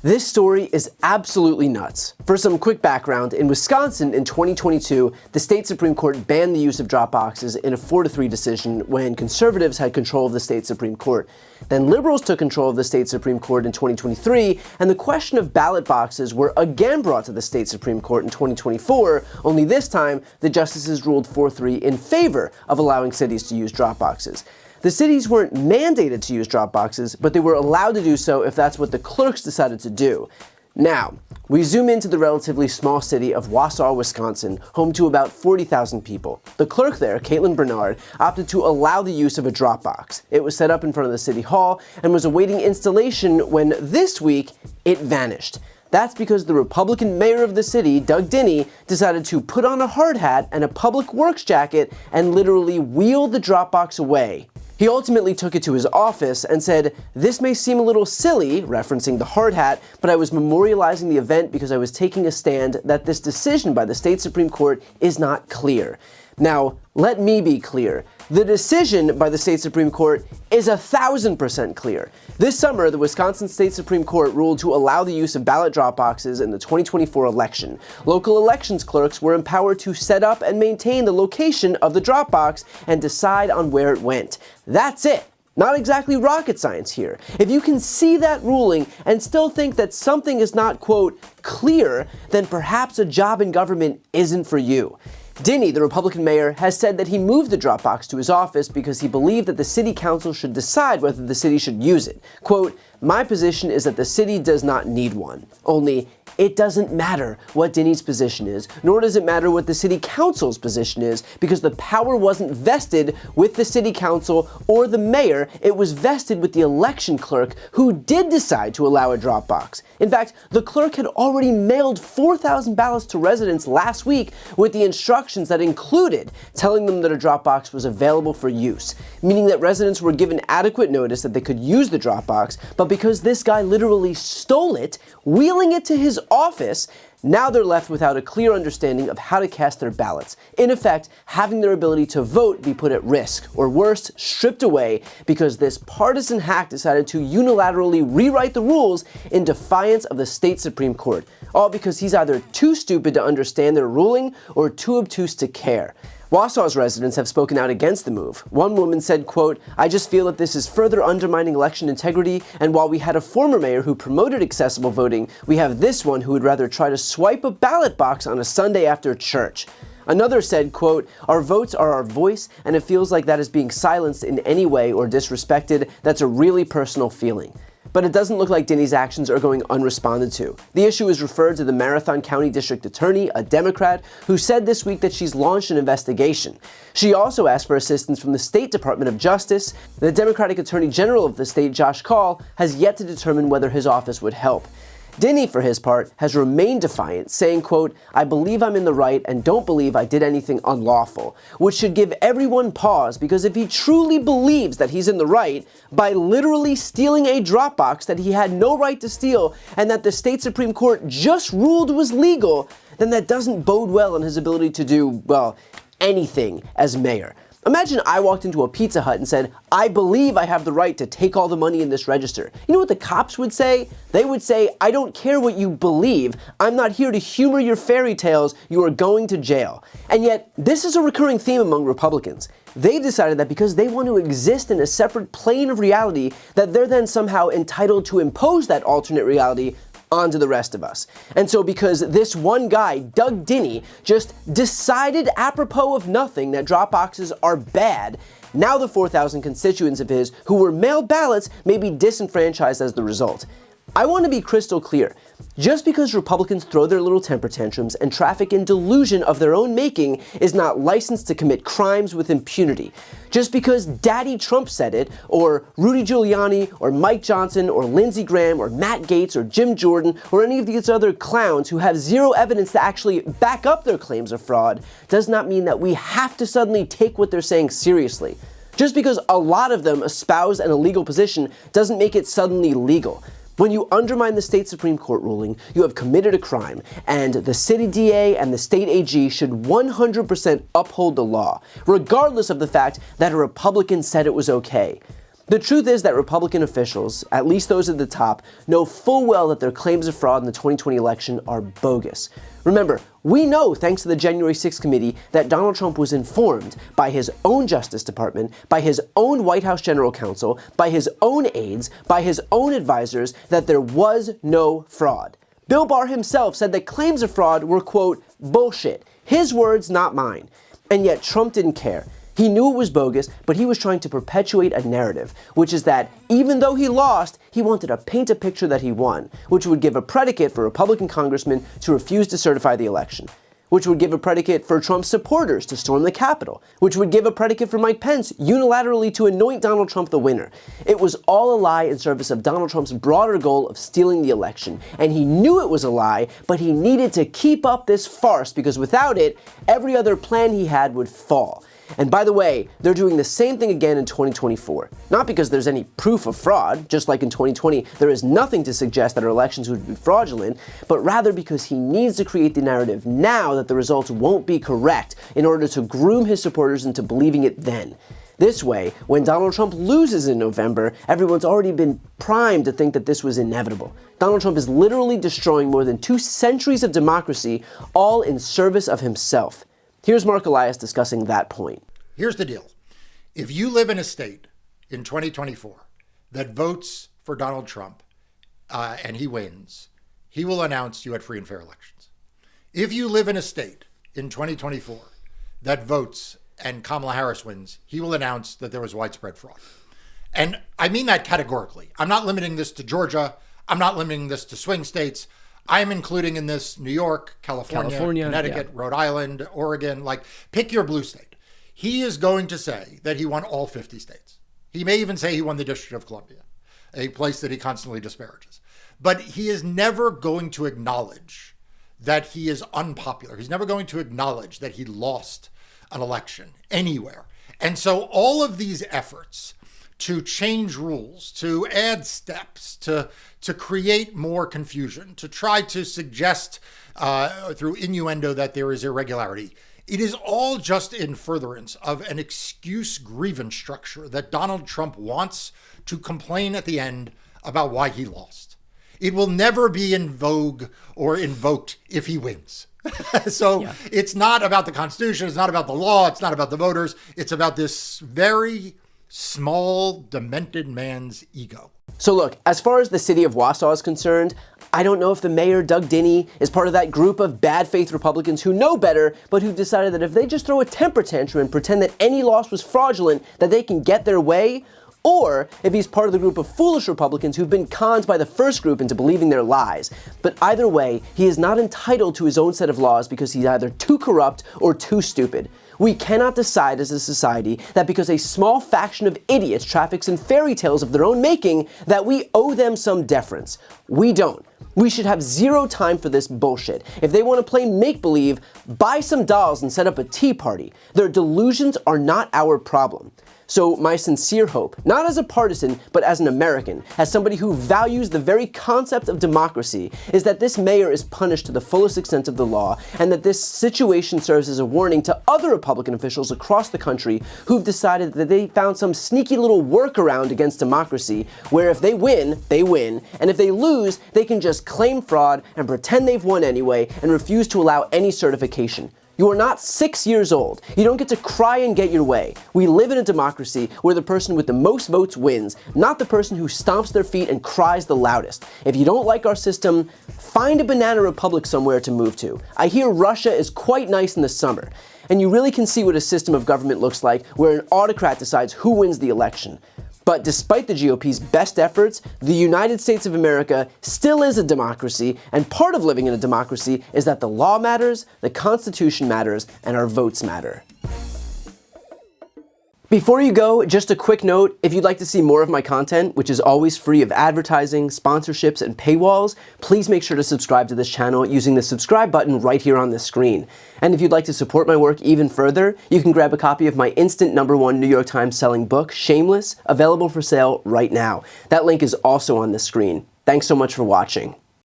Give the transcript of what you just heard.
This story is absolutely nuts. For some quick background, in Wisconsin in 2022, the state Supreme Court banned the use of drop boxes in a 4-3 decision when conservatives had control of the state Supreme Court. Then liberals took control of the state Supreme Court in 2023, and the question of ballot boxes were again brought to the state Supreme Court in 2024, only this time the justices ruled 4-3 in favor of allowing cities to use drop boxes. The cities weren't mandated to use drop boxes, but they were allowed to do so if that's what the clerks decided to do. Now, we zoom into the relatively small city of Wausau, Wisconsin, home to about 40,000 people. The clerk there, Caitlin Bernard, opted to allow the use of a drop box. It was set up in front of the city hall and was awaiting installation when this week it vanished. That's because the Republican mayor of the city, Doug Dinny, decided to put on a hard hat and a public works jacket and literally wheel the drop box away. He ultimately took it to his office and said, "This may seem a little silly," referencing the hard hat, "but I was memorializing the event because I was taking a stand that this decision by the state Supreme Court is not clear." Now, let me be clear. The decision by the state Supreme Court is 1,000% clear. This summer, the Wisconsin State Supreme Court ruled to allow the use of ballot drop boxes in the 2024 election. Local elections clerks were empowered to set up and maintain the location of the drop box and decide on where it went. That's it. Not exactly rocket science here. If you can see that ruling and still think that something is not, quote, clear, then perhaps a job in government isn't for you. Dinny, the Republican mayor, has said that he moved the drop box to his office because he believed that the city council should decide whether the city should use it. Quote, "My position is that the city does not need one. Only, it doesn't matter what Dinny's position is, nor does it matter what the city council's position is, because the power wasn't vested with the city council or the mayor, it was vested with the election clerk, who did decide to allow a drop box. In fact, the clerk had already mailed 4,000 ballots to residents last week with the instructions that included telling them that a drop box was available for use, meaning that residents were given adequate notice that they could use the drop box, but because this guy literally stole it, wheeling it to his office, now they're left without a clear understanding of how to cast their ballots. In effect, having their ability to vote be put at risk, or worse, stripped away, because this partisan hack decided to unilaterally rewrite the rules in defiance of the state Supreme Court. All because he's either too stupid to understand their ruling or too obtuse to care. Wausau's residents have spoken out against the move. One woman said, quote, "I just feel that this is further undermining election integrity, and while we had a former mayor who promoted accessible voting, we have this one who would rather try to swipe a ballot box on a Sunday after church." Another said, quote, "Our votes are our voice, and it feels like that is being silenced in any way or disrespected. That's a really personal feeling." But it doesn't look like Dinny's actions are going unresponded to. The issue is referred to the Marathon County District Attorney, a Democrat, who said this week that she's launched an investigation. She also asked for assistance from the State Department of Justice. The Democratic Attorney General of the state, Josh Kaul, has yet to determine whether his office would help. Dinny, for his part, has remained defiant, saying, quote, "I believe I'm in the right and don't believe I did anything unlawful," which should give everyone pause, because if he truly believes that he's in the right by literally stealing a drop box that he had no right to steal and that the state Supreme Court just ruled was legal, then that doesn't bode well in his ability to do, well, anything as mayor. Imagine I walked into a Pizza Hut and said, "I believe I have the right to take all the money in this register." You know what the cops would say? They would say, "I don't care what you believe. I'm not here to humor your fairy tales. You are going to jail." And yet, this is a recurring theme among Republicans. They decided that because they want to exist in a separate plane of reality, that they're then somehow entitled to impose that alternate reality onto the rest of us. And so because this one guy, Doug Dinny, just decided apropos of nothing that drop boxes are bad, now the 4,000 constituents of his who were mailed ballots may be disenfranchised as the result. I want to be crystal clear. Just because Republicans throw their little temper tantrums and traffic in delusion of their own making is not licensed to commit crimes with impunity. Just because Daddy Trump said it, or Rudy Giuliani, or Mike Johnson, or Lindsey Graham, or Matt Gaetz, or Jim Jordan, or any of these other clowns who have zero evidence to actually back up their claims of fraud, does not mean that we have to suddenly take what they're saying seriously. Just because a lot of them espouse an illegal position doesn't make it suddenly legal. When you undermine the state Supreme Court ruling, you have committed a crime, and the city DA and the state AG should 100% uphold the law, regardless of the fact that a Republican said it was okay. The truth is that Republican officials, at least those at the top, know full well that their claims of fraud in the 2020 election are bogus. Remember, we know, thanks to the January 6th committee, that Donald Trump was informed by his own Justice Department, by his own White House General Counsel, by his own aides, by his own advisors, that there was no fraud. Bill Barr himself said that claims of fraud were, quote, bullshit. His words, not mine. And yet Trump didn't care. He knew it was bogus, but he was trying to perpetuate a narrative, which is that even though he lost, he wanted to paint a picture that he won, which would give a predicate for Republican congressmen to refuse to certify the election, which would give a predicate for Trump's supporters to storm the Capitol, which would give a predicate for Mike Pence unilaterally to anoint Donald Trump the winner. It was all a lie in service of Donald Trump's broader goal of stealing the election, and he knew it was a lie, but he needed to keep up this farce because without it, every other plan he had would fall. And by the way, they're doing the same thing again in 2024. Not because there's any proof of fraud, just like in 2020, there is nothing to suggest that our elections would be fraudulent, but rather because he needs to create the narrative now that the results won't be correct in order to groom his supporters into believing it then. This way, when Donald Trump loses in November, everyone's already been primed to think that this was inevitable. Donald Trump is literally destroying more than 2 centuries of democracy, all in service of himself. Here's Mark Elias discussing that point. Here's the deal. If you live in a state in 2024 that votes for Donald Trump and he wins, he will announce you had free and fair elections. If you live in a state in 2024 that votes and Kamala Harris wins, he will announce that there was widespread fraud. And I mean that categorically. I'm not limiting this to Georgia. I'm not limiting this to swing states. I'm including in this New York, California, Connecticut, Rhode Island, Oregon, like pick your blue state. He is going to say that he won all 50 states. He may even say he won the District of Columbia, a place that he constantly disparages. But he is never going to acknowledge that he is unpopular. He's never going to acknowledge that he lost an election anywhere. And so all of these efforts to change rules, to add steps, to create more confusion, to try to suggest through innuendo that there is irregularity, it is all just in furtherance of an excuse grievance structure that Donald Trump wants to complain at the end about why he lost. It will never be in vogue or invoked if he wins. It's not about the Constitution. It's not about the law. It's not about the voters. It's about this very small, demented man's ego. So look, as far as the city of Wausau is concerned, I don't know if the mayor, Doug Dinney, is part of that group of bad faith Republicans who know better, but who decided that if they just throw a temper tantrum and pretend that any loss was fraudulent, that they can get their way, or if he's part of the group of foolish Republicans who've been conned by the first group into believing their lies. But either way, he is not entitled to his own set of laws because he's either too corrupt or too stupid. We cannot decide as a society that because a small faction of idiots traffics in fairy tales of their own making, that we owe them some deference. We don't. We should have zero time for this bullshit. If they want to play make-believe, buy some dolls and set up a tea party. Their delusions are not our problem. So my sincere hope, not as a partisan, but as an American, as somebody who values the very concept of democracy, is that this mayor is punished to the fullest extent of the law, and that this situation serves as a warning to other Republican officials across the country who've decided that they found some sneaky little workaround against democracy, where if they win, and if they lose, they can just claim fraud and pretend they've won anyway, and refuse to allow any certification. You are not 6 years old. You don't get to cry and get your way. We live in a democracy where the person with the most votes wins, not the person who stomps their feet and cries the loudest. If you don't like our system, find a banana republic somewhere to move to. I hear Russia is quite nice in the summer. And you really can see what a system of government looks like where an autocrat decides who wins the election. But despite the GOP's best efforts, the United States of America still is a democracy, and part of living in a democracy is that the law matters, the Constitution matters, and our votes matter. Before you go, just a quick note, if you'd like to see more of my content, which is always free of advertising, sponsorships, and paywalls, please make sure to subscribe to this channel using the subscribe button right here on the screen. And if you'd like to support my work even further, you can grab a copy of my instant #1 New York Times selling book, Shameless, available for sale right now. That link is also on the screen. Thanks so much for watching.